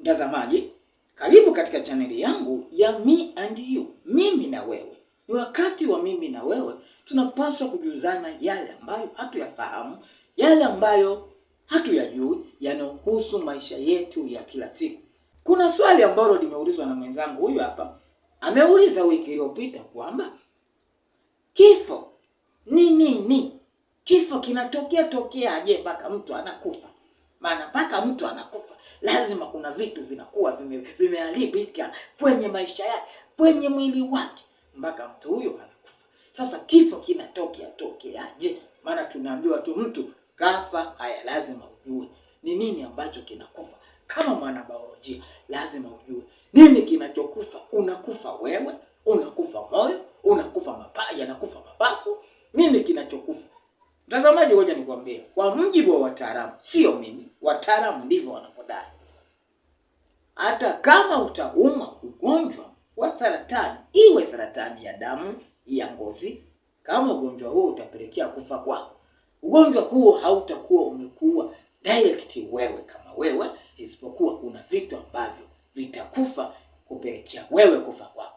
Mtazamaji, karibu katika chaneli yangu ya Me and You, mimi na wewe. Ni wakati wa mimi na wewe, tunapaswa kujuzana yale ambayo hatuyafahamu, yale ambayo hatuyajui, yanayohusu maisha yetu ya kila siku. Kuna swali ambalo limeulizwa na mwenzangu huyu hapa. Ameuliza wiki iliyopita kwamba kifo ni nini? Kifo kinatokea aje mpaka mtu anakufa? Maana mpaka mtu anakufa lazima kuna vitu vinakuwa vimeharibika kwenye maisha yake, kwenye mwili wake mpaka mtu huyo anakufa. Sasa kifo kinatokeaje? Maana tunaambiwa tu mtu kafa. Haya, lazima ujue ni nini ambacho kinakufa. Kama mwana biolojia lazima ujue nini kinachokufa. Unakufa wewe, unakufa moyo, unakufa mapafu, yanakufa mapafu. Nini kinachokufa? Mtazamaji, ngoja nikwambie, kwa mujibu wa wataalamu, sio mimi, wataalamu ndivyo wanapodai. Hata kama utaumwa ugonjwa wa saratani, iwe saratani ya damu, ya ngozi, kama ugonjwa huo utapelekea kufa kwako, ugonjwa huo hautakuwa umekuwa direct wewe kama wewe, isipokuwa kuna vitu ambavyo vitakufa kupelekea wewe kufa kwako.